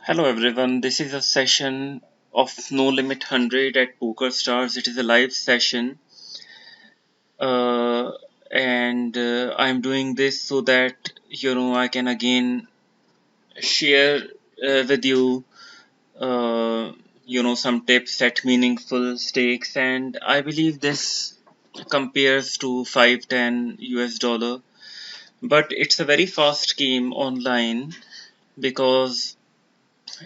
Hello everyone, this is a session of Nl100 at PokerStars. It is a live session, uh, and I'm doing this so that I can again share with you uh, some tips at meaningful stakes, and I believe this compares to 5-10 US dollar, but it's a very fast game online because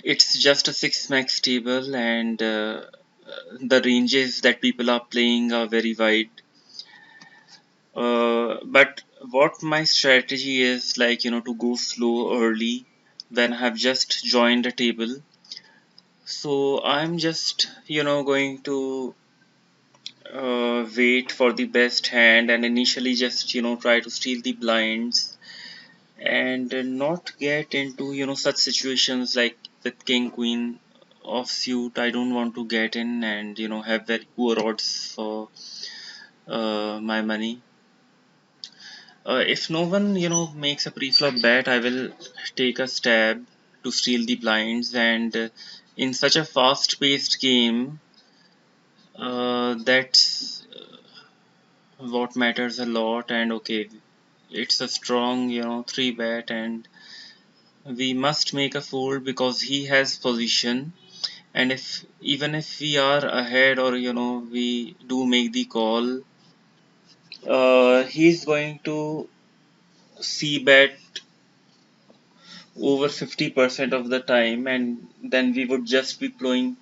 it's just a 6 max table, and the ranges that people are playing are very wide. But what my strategy is, like, to go slow early when I have just joined a table. So I'm just, going to wait for the best hand and initially just, try to steal the blinds and not get into, such situations like with king queen of suit. I don't want to get in and, have very poor odds for my money. If no one, makes a pre-flop bet, I will take a stab to steal the blinds. And in such a fast-paced game, that's what matters a lot. And okay, it's a strong, three bet, and we must make a fold because he has position. And if even if we are ahead, or we do make the call, he's going to c bet over 50% of the time, and then we would just be playing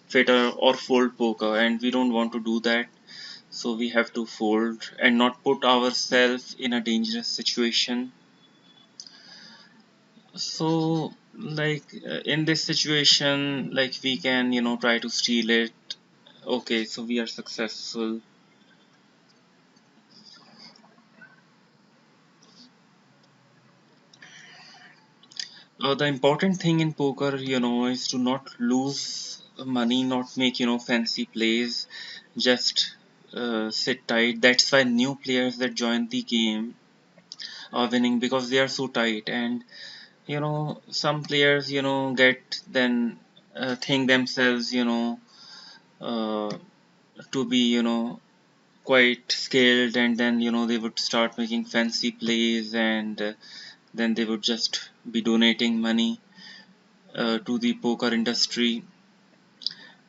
fit or fold poker, and we don't want to do that. So we have to fold and not put ourselves in a dangerous situation. So, like, in this situation, like, we can try to steal it. Okay, so we are successful. The important thing in poker, is to not lose money, not make, fancy plays, just sit tight. That's why new players that join the game are winning because they are so tight. And, some players, get then think themselves, uh, to be, quite skilled, and then, they would start making fancy plays, and then they would just be donating money to the poker industry.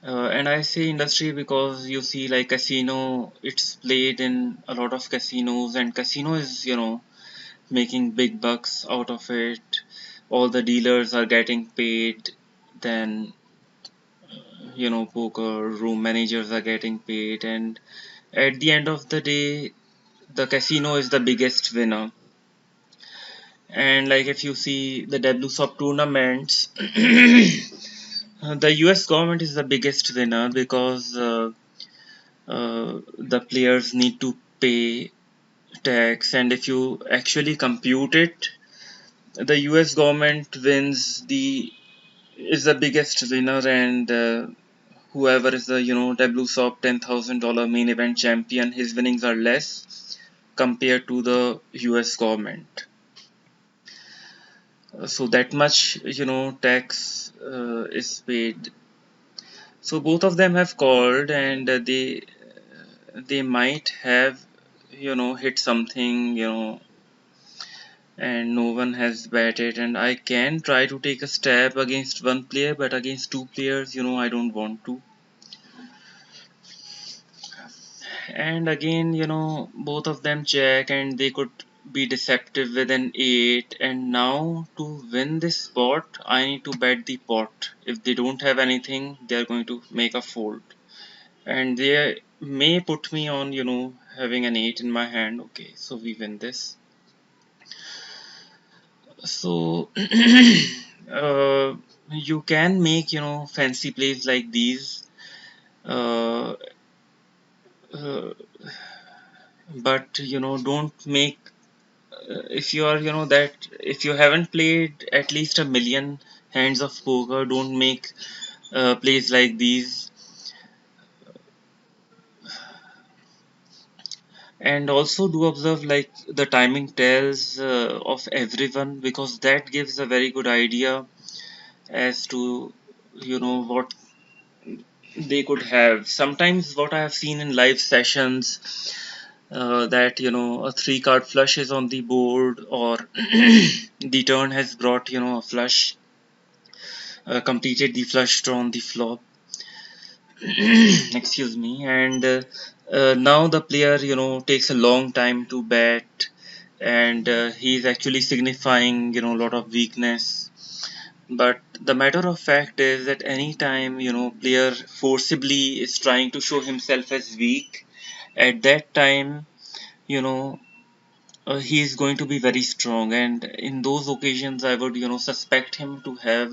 And I say industry because you see, like, casino, it's played in a lot of casinos, and casino is, making big bucks out of it. All the dealers are getting paid. Then, poker room managers are getting paid. And at the end of the day, the casino is the biggest winner. And like, if you see the WSOP tournaments, the US government is the biggest winner because the players need to pay tax, and if you actually compute it, the US government wins the is the biggest winner, and whoever is the WSOP $10,000 main event champion, his winnings are less compared to the US government. So that much tax is paid. So both of them have called, and they might have hit something, and no one has batted, and I can try to take a stab against one player, but against two players, I don't want to. And again, both of them check, and they could be deceptive with an 8, and now to win this spot I need to bet the pot. If they don't have anything, they are going to make a fold, and they may put me on having an 8 in my hand. Okay, so we win this. So uh, you can make fancy plays like these, uh, uh, but don't make, if you are that if you haven't played at least a million hands of poker, don't make plays like these. And also do observe, like, the timing tells of everyone, because that gives a very good idea as to what they could have. Sometimes what I have seen in live sessions, that a three card flush is on the board, or the turn has brought a flush, completed the flush draw on the flop. Excuse me. And now the player takes a long time to bet, and he's actually signifying a lot of weakness. But the matter of fact is that anytime player forcibly is trying to show himself as weak, at that time you know he is going to be very strong, and in those occasions I would suspect him to have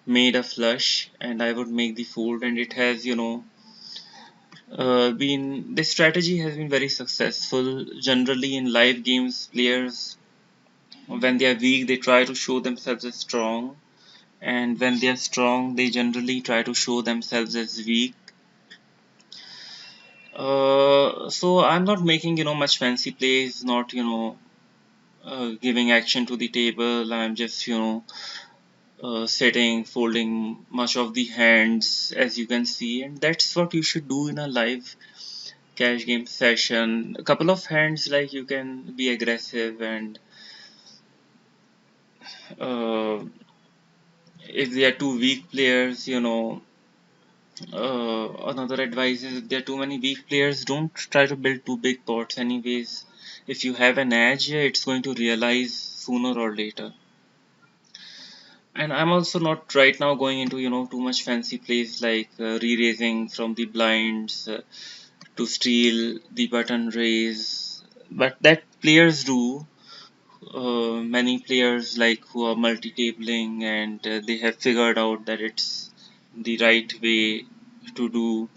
made a flush, and I would make the fold, and it has been this strategy has been very successful. Generally in live games, players, when they are weak, they try to show themselves as strong, and when they are strong, they generally try to show themselves as weak. So I'm not making much fancy plays, not giving action to the table. I'm just sitting, folding much of the hands, as you can see, and that's what you should do in a live cash game session. A couple of hands, like, you can be aggressive, and uh, if they are two weak players, another advice is, if there are too many weak players, don't try to build two big pots. Anyways, if you have an edge, it's going to realize sooner or later. And I'm also not right now going into too much fancy plays, like re-raising from the blinds, to steal the button raise, but that players do. Many players, like, who are multi-tabling, and they have figured out that it's the right way to do.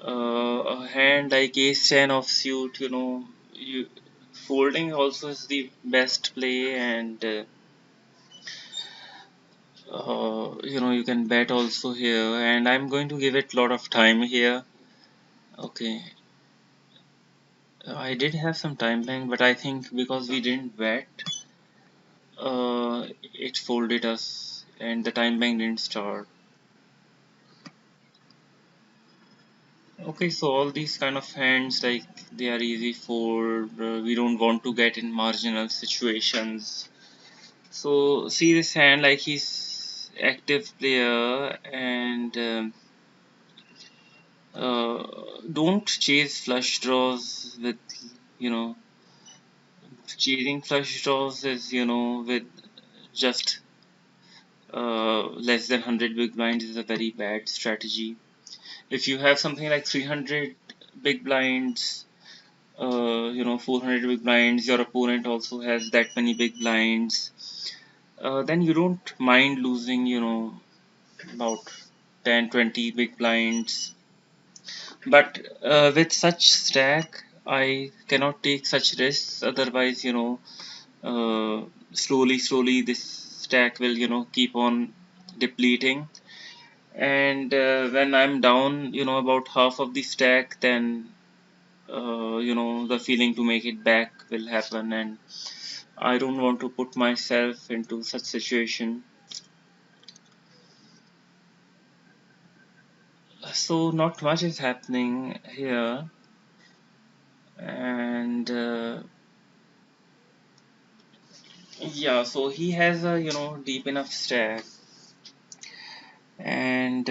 A hand like ace 10 of suit, you folding also is the best play, and you can bet also here, and I'm going to give it a lot of time here. Okay, I did have some time bank, but I think because we didn't bet, it folded us, and the time bank didn't start. Okay, so all these kind of hands, like, they are easy for, we don't want to get in marginal situations. So see this hand, like, he's active player, and don't chase flush draws with, you know chasing flush draws is, with just less than 100 big blinds, is a very bad strategy. If you have something like 300 big blinds, 400 big blinds, your opponent also has that many big blinds, then you don't mind losing, about 10, 20 big blinds. But with such stack, I cannot take such risks. Otherwise, slowly this stack will, keep on depleting. And when I'm down, about half of the stack, then the feeling to make it back will happen, and I don't want to put myself into such situation. So not much is happening here, and yeah, so he has a deep enough stack, and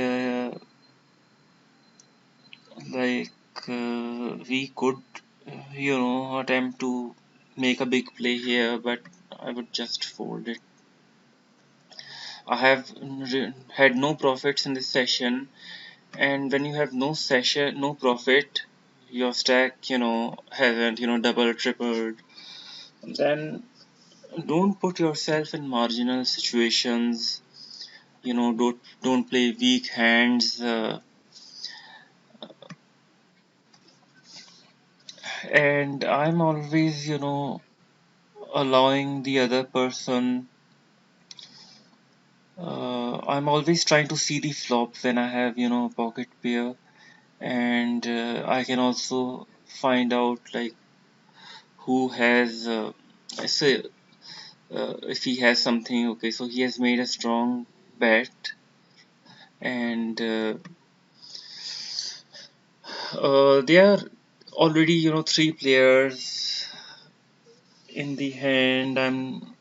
like, we could attempt to make a big play here, but I would just fold it. I have had no profits in this session, and when you have no profit, your stack hasn't double tripled, then don't put yourself in marginal situations. Don't play weak hands, and I'm always allowing the other person. I'm always trying to see the flop when I have pocket pair, and I can also find out, like, who has, say, if he has something. Okay, so he has made a strong bet, and there are already, three players in the hand. I'm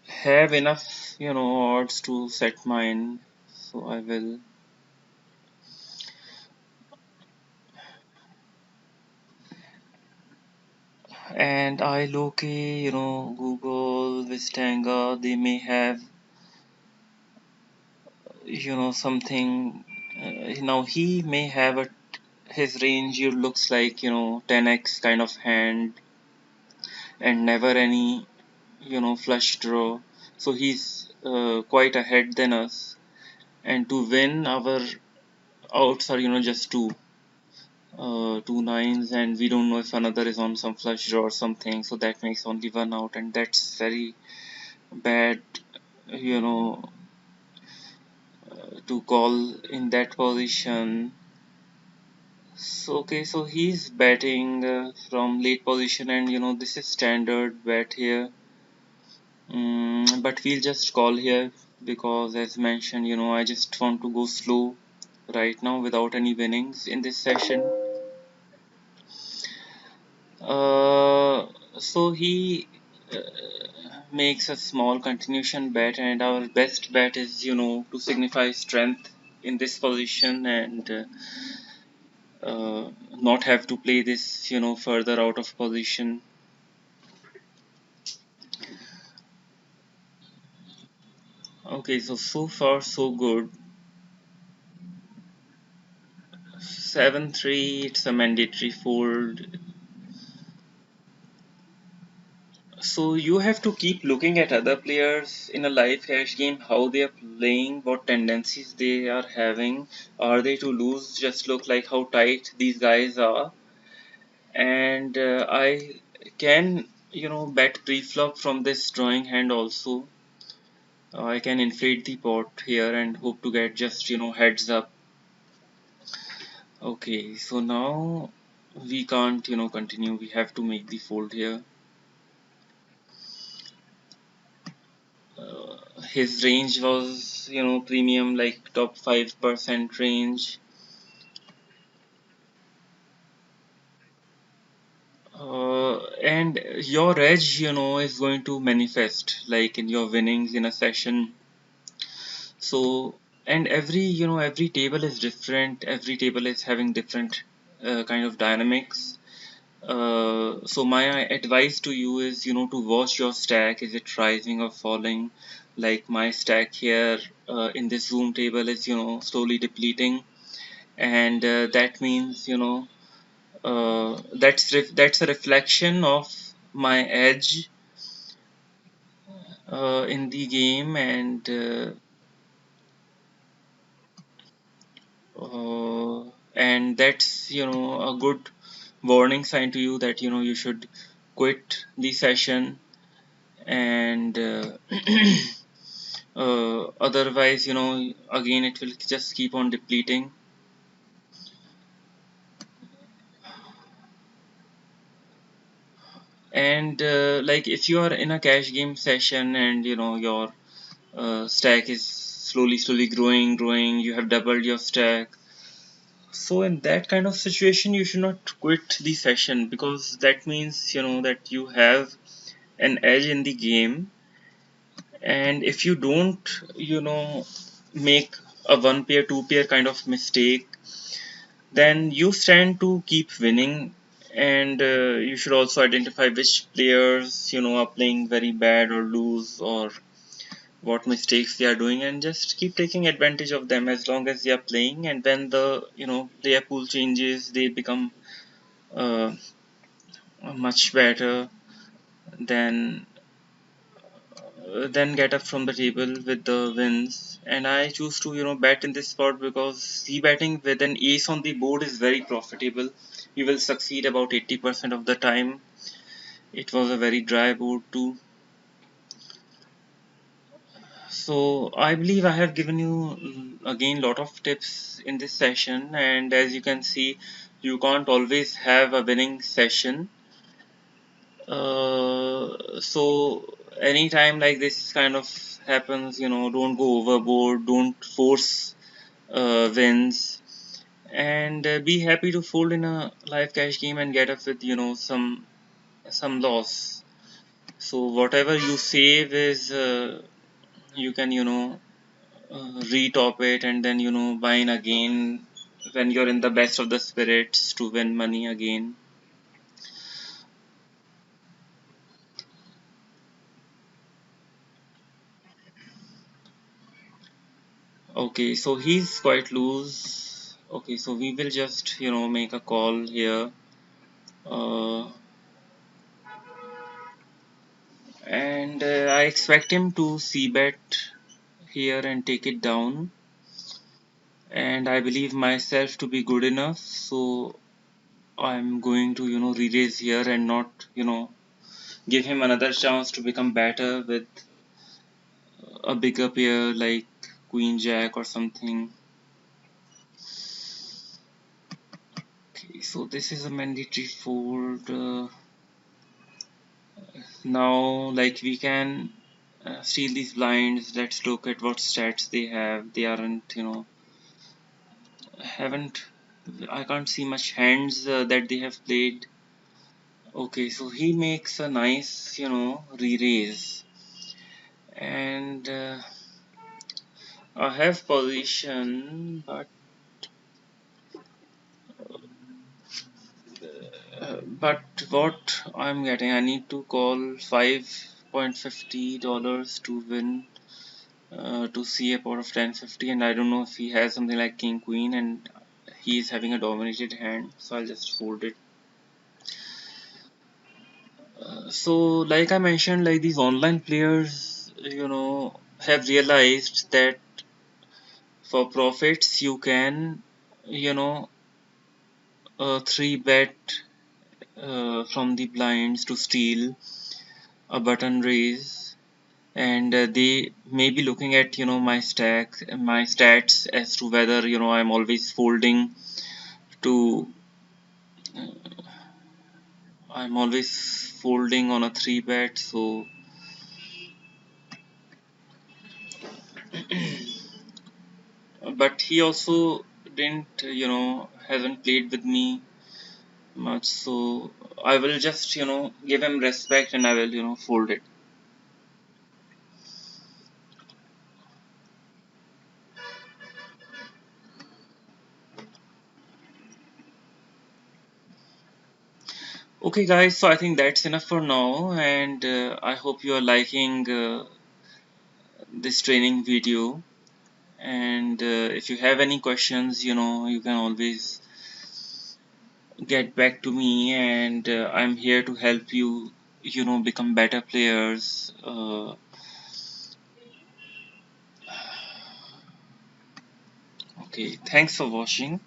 have enough, odds to set mine, so I will. And I look, Google, Vistanga, they may have, something. Now he may have a his range. It looks like 10x kind of hand, and never any flush draw. So he's quite ahead than us. And to win, our outs are just two nines, and we don't know if another is on some flush draw or something. So that makes only one out, and that's very bad. You know, to call in that position. So okay, so he's batting from late position, and this is standard bet here. But we'll just call here because, as mentioned, I just want to go slow right now without any winnings in this session. So he uh, makes a small continuation bet, and our best bet is to signify strength in this position, and not have to play this further out of position. Okay, so far so good. 7-3, it's a mandatory fold. So you have to keep looking at other players in a live cash game, how they are playing, what tendencies they are having. Are they to lose? Just look like how tight these guys are. And I can bet pre-flop from this drawing hand also. I can inflate the pot here and hope to get just heads up. Okay, so now we can't continue. We have to make the fold here. His range was premium, like top 5% range. And your edge is going to manifest like in your winnings in a session. So, and every table is different, every table is having different kind of dynamics. So my advice to you is to watch your stack. Is it rising or falling? Like my stack here in this zoom table is slowly depleting, and that means that's a reflection of my edge in the game, and uh, that's a good warning sign to you that you should quit the session, and otherwise again it will just keep on depleting. And like if you are in a cash game session and your stack is slowly growing, you have doubled your stack. So in that kind of situation, you should not quit the session, because that means that you have an edge in the game. And if you don't make a one pair two pair kind of mistake, then you stand to keep winning. And you should also identify which players are playing very bad or lose, or what mistakes they are doing, and just keep taking advantage of them as long as they are playing. And when the player pool changes, they become uh, much better, then get up from the table with the wins. And I choose to bet in this spot because c betting with an ace on the board is very profitable. You will succeed about 80% of the time. It was a very dry board too. So I believe I have given you again lot of tips in this session, and as you can see, you can't always have a winning session. So anytime like this kind of happens, don't go overboard, don't force wins, and be happy to fold in a live cash game and get up with some loss. So whatever you save is you can retop it and then buy in again when you're in the best of the spirits to win money again. Okay, so he's quite loose. Okay, so we will just make a call here, uh, and I expect him to c bet here and take it down, and I believe myself to be good enough, so I'm going to re-raise here and not give him another chance to become better with a bigger pair like Queen Jack or something. Okay, so this is a mandatory fold. Now, like we can steal these blinds. Let's look at what stats they have. They aren't, haven't. I can't see much hands that they have played. Okay, so he makes a nice, re-raise, and I have position, but what I'm getting, I need to call $5.50 to win to see a pot of 1050, and I don't know if he has something like king queen and he is having a dominated hand, so I'll just fold it. So like I mentioned, like these online players have realized that for profits you can you know 3 bet from the blinds to steal a button raise, and they may be looking at my stack, my stats, as to whether I'm always folding to I'm always folding on a 3 bet. So but he also didn't hasn't played with me much, so I will just give him respect and I will fold it. Okay guys, so I think that's enough for now, and I hope you are liking this training video, and if you have any questions you can always get back to me, and I'm here to help you become better players. Okay, thanks for watching.